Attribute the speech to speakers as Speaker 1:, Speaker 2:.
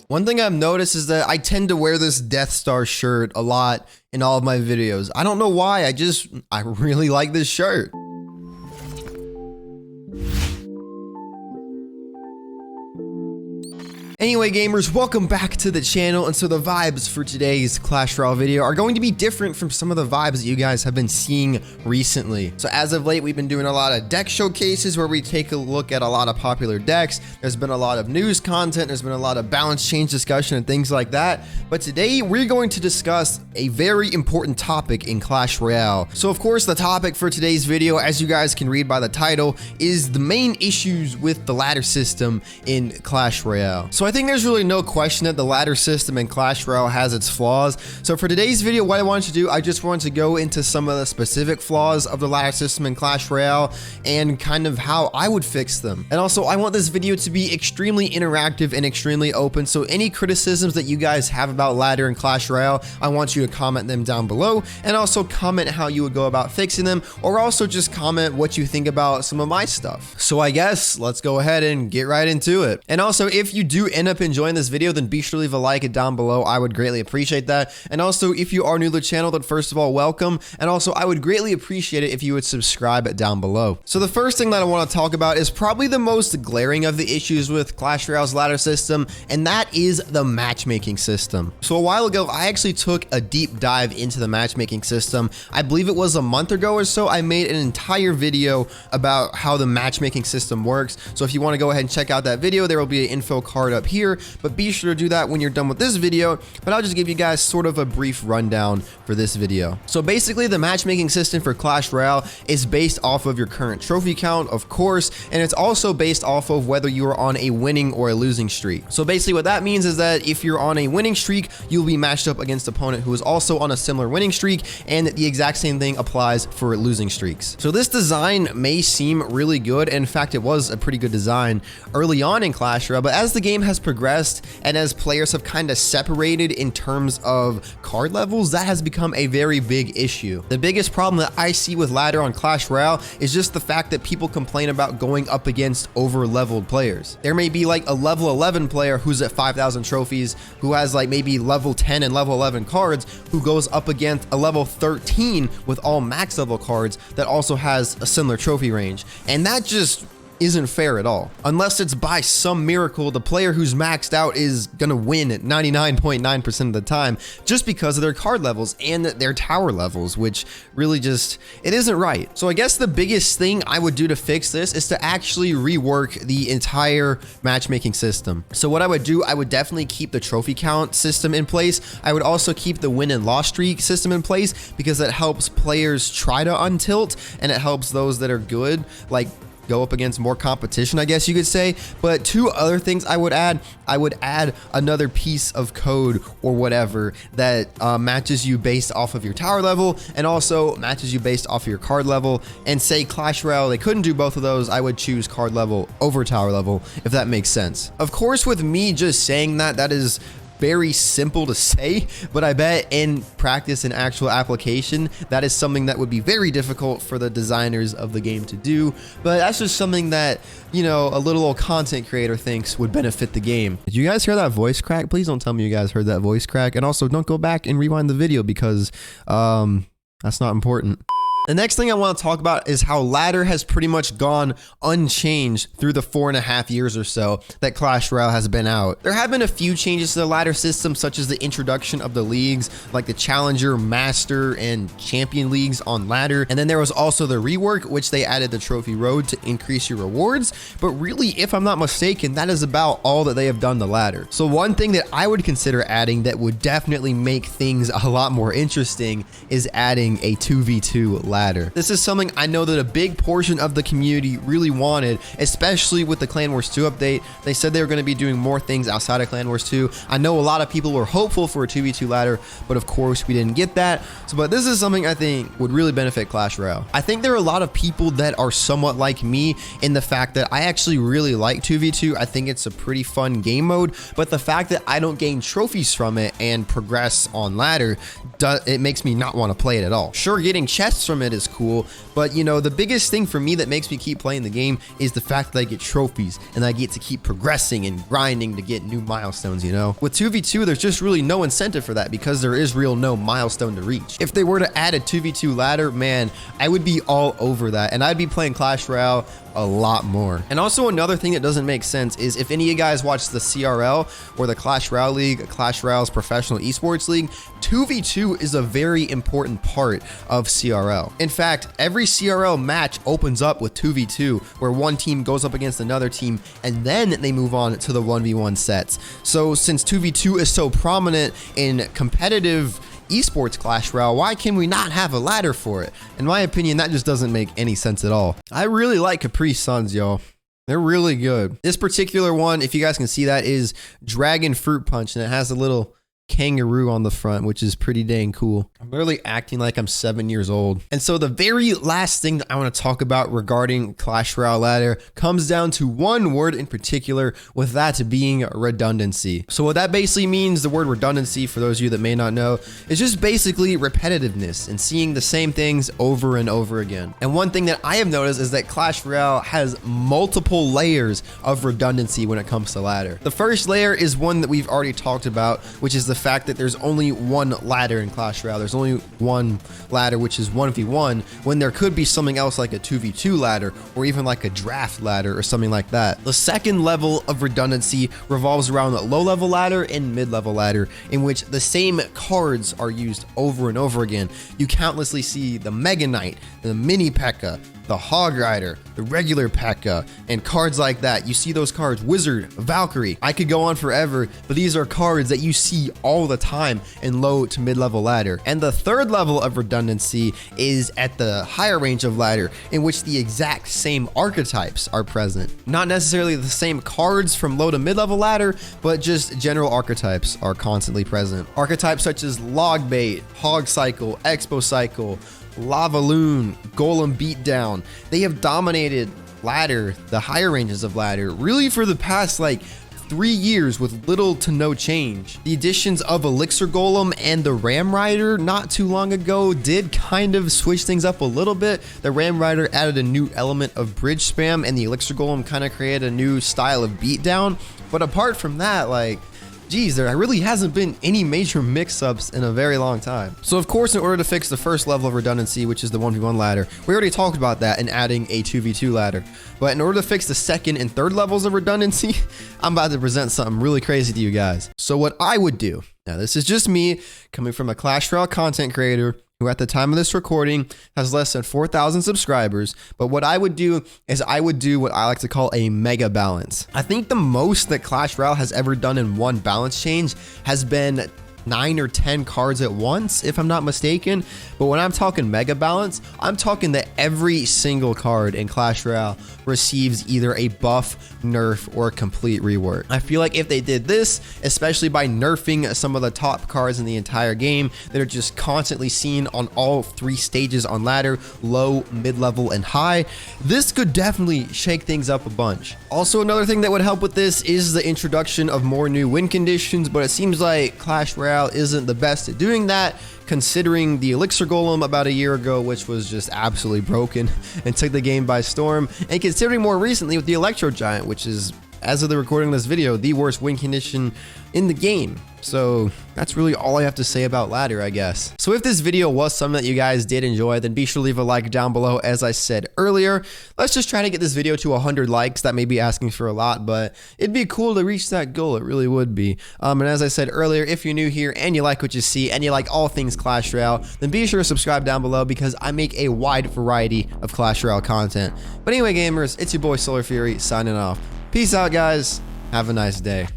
Speaker 1: One thing I've noticed is that I tend to wear this Death Star shirt a lot in all of my videos. I don't know why, I really like this shirt. Anyway, gamers, welcome back to the channel. And so the vibes for today's Clash Royale video are going to be different from some of the vibes that you guys have been seeing recently. So as of late, we've been doing a lot of deck showcases where we take a look at a lot of popular decks. There's been a lot of news content. There's been a lot of balance change discussion and things like that. But today we're going to discuss a very important topic in Clash Royale. So of course, the topic for today's video, as you guys can read by the title, is the main issues with the ladder system in Clash Royale. So I think there's really no question that the ladder system in Clash Royale has its flaws. So for today's video, what I want to do, I just want to go into some of the specific flaws of the ladder system in Clash Royale and kind of how I would fix them. And also, I want this video to be extremely interactive and extremely open. So any criticisms that you guys have about ladder in Clash Royale, I want you to comment them down below, and also comment how you would go about fixing them, or also just comment what you think about some of my stuff. So I guess let's go ahead and get right into it. And also, if you do end up enjoying this video, then be sure to leave a like down below. I would greatly appreciate that. And also, if you are new to the channel, then first of all, welcome. And also, I would greatly appreciate it if you would subscribe down below. So the first thing that I want to talk about is probably the most glaring of the issues with Clash Royale's ladder system, and that is the matchmaking system. So a while ago, I actually took a deep dive into the matchmaking system. I believe it was a month ago or so. I made an entire video about how the matchmaking system works. So if you want to go ahead and check out that video, there will be an info card up here, but be sure to do that when you're done with this video. But I'll just give you guys sort of a brief rundown for this video. So basically, the matchmaking system for Clash Royale is based off of your current trophy count, of course, and it's also based off of whether you are on a winning or a losing streak. So basically what that means is that if you're on a winning streak, you'll be matched up against an opponent who is also on a similar winning streak, and the exact same thing applies for losing streaks. So this design may seem really good. In fact, it was a pretty good design early on in Clash Royale, but as the game has progressed and as players have kind of separated in terms of card levels, that has become a very big issue. The biggest problem that I see with ladder on Clash Royale is just the fact that people complain about going up against over-leveled players. There may be like a level 11 player who's at 5,000 trophies, who has like maybe level 10 and level 11 cards, who goes up against a level 13 with all max level cards that also has a similar trophy range. And that just isn't fair at all. Unless it's by some miracle, the player who's maxed out is gonna win at 99.9% of the time just because of their card levels and their tower levels, which really just, it isn't right. So I guess the biggest thing I would do to fix this is to actually rework the entire matchmaking system. So what I would do, I would definitely keep the trophy count system in place. I would also keep the win and loss streak system in place because that helps players try to untilt, and it helps those that are good, like, go up against more competition, I guess you could say. But two other things I would add another piece of code or whatever that matches you based off of your tower level and also matches you based off of your card level. And say Clash Royale, they couldn't do both of those, I would choose card level over tower level, if that makes sense. Of course, with me just saying that, that is very simple to say, but I bet in practice and actual application, that is something that would be very difficult for the designers of the game to do. But that's just something that, you know, a little old content creator thinks would benefit the game. Did you guys hear that voice crack? Please don't tell me you guys heard that voice crack. And also, don't go back and rewind the video because that's not important. The next thing I want to talk about is how ladder has pretty much gone unchanged through the 4.5 years or so that Clash Royale has been out. There have been a few changes to the ladder system, such as the introduction of the leagues like the Challenger, Master, and Champion leagues on ladder. And then there was also the rework, which they added the Trophy Road to increase your rewards. But really, if I'm not mistaken, that is about all that they have done to ladder. So one thing that I would consider adding that would definitely make things a lot more interesting is adding a 2v2 ladder. This is something I know that a big portion of the community really wanted, especially with the Clan Wars 2 update. They said they were going to be doing more things outside of Clan Wars 2. I know a lot of people were hopeful for a 2v2 ladder, but of course we didn't get that. So, but this is something I think would really benefit Clash Royale. I think there are a lot of people that are somewhat like me in the fact that I actually really like 2v2. I think it's a pretty fun game mode, but the fact that I don't gain trophies from it and progress on ladder, it makes me not want to play it at all. Sure, getting chests from pyramid is cool, but you know, the biggest thing for me that makes me keep playing the game is the fact that I get trophies and I get to keep progressing and grinding to get new milestones, you know? With 2v2, there's just really no incentive for that because there is no milestone to reach. If they were to add a 2v2 ladder, man, I would be all over that, and I'd be playing Clash Royale a lot more. And also another thing that doesn't make sense is if any of you guys watch the CRL or the Clash Royale League, Clash Royale's professional esports league, 2v2 is a very important part of CRL. In fact, every CRL match opens up with 2v2 where one team goes up against another team and then they move on to the 1v1 sets. So since 2v2 is so prominent in competitive esports Clash Royale, why can we not have a ladder for it? In my opinion, that just doesn't make any sense at all. I really like Capri Suns, y'all. They're really good. This particular one, if you guys can see that, is Dragon Fruit Punch, and it has a little kangaroo on the front, which is pretty dang cool. I'm literally acting like I'm 7 years old. And so the very last thing that I want to talk about regarding Clash Royale ladder comes down to one word in particular, with that being redundancy. So what that basically means, the word redundancy, for those of you that may not know, is just basically repetitiveness and seeing the same things over and over again. And one thing that I have noticed is that Clash Royale has multiple layers of redundancy when it comes to ladder. The first layer is one that we've already talked about, which is the fact that there's only one ladder in Clash Royale. There's only one ladder, which is 1v1, when there could be something else like a 2v2 ladder or even like a draft ladder or something like that. The second level of redundancy revolves around the low level ladder and mid level ladder, in which the same cards are used over and over again. You countlessly see the Mega Knight, the Mini P.E.K.K.A., the Hog Rider, the regular P.E.K.K.A., and cards like that. You see those cards, Wizard, Valkyrie. I could go on forever, but these are cards that you see all the time in low to mid-level ladder. And the third level of redundancy is at the higher range of ladder, in which the exact same archetypes are present. Not necessarily the same cards from low to mid-level ladder, but just general archetypes are constantly present. Archetypes such as Log Bait, Hog Cycle, Expo Cycle, Lava Loon, Golem Beatdown. They have dominated ladder, the higher ranges of ladder, really for the past like 3 years with little to no change. The additions of Elixir Golem and the Ram Rider not too long ago did kind of switch things up a little bit. The Ram Rider added a new element of bridge spam, and the Elixir Golem kind of created a new style of beatdown. But apart from that, like, geez, there really hasn't been any major mix-ups in a very long time. So of course, in order to fix the first level of redundancy, which is the 1v1 ladder, we already talked about that and adding a 2v2 ladder. But in order to fix the second and third levels of redundancy, I'm about to present something really crazy to you guys. So what I would do, now this is just me coming from a Clash Royale content creator who at the time of this recording has less than 4,000 subscribers. But what I would do is I would do what I like to call a mega balance. I think the most that Clash Royale has ever done in one balance change has been 9 or 10 cards at once, if I'm not mistaken. But when I'm talking mega balance, I'm talking that every single card in Clash Royale receives either a buff, nerf, or a complete rework. I feel like if they did this, especially by nerfing some of the top cards in the entire game that are just constantly seen on all 3 stages on ladder, low, mid-level, and high, this could definitely shake things up a bunch. Also, another thing that would help with this is the introduction of more new win conditions, but it seems like Clash Royale isn't the best at doing that, considering the Elixir Golem about a year ago, which was just absolutely broken and took the game by storm, and considering more recently with the Electro Giant, which is, as of the recording of this video, the worst win condition in the game. So that's really all I have to say about ladder, I guess. So if this video was something that you guys did enjoy, then be sure to leave a like down below. As I said earlier, let's just try to get this video to 100 likes. That may be asking for a lot, but it'd be cool to reach that goal. It really would be. And as I said earlier, if you're new here and you like what you see and you like all things Clash Royale, then be sure to subscribe down below because I make a wide variety of Clash Royale content. But anyway, gamers, it's your boy Solar Fury signing off. Peace out, guys. Have a nice day.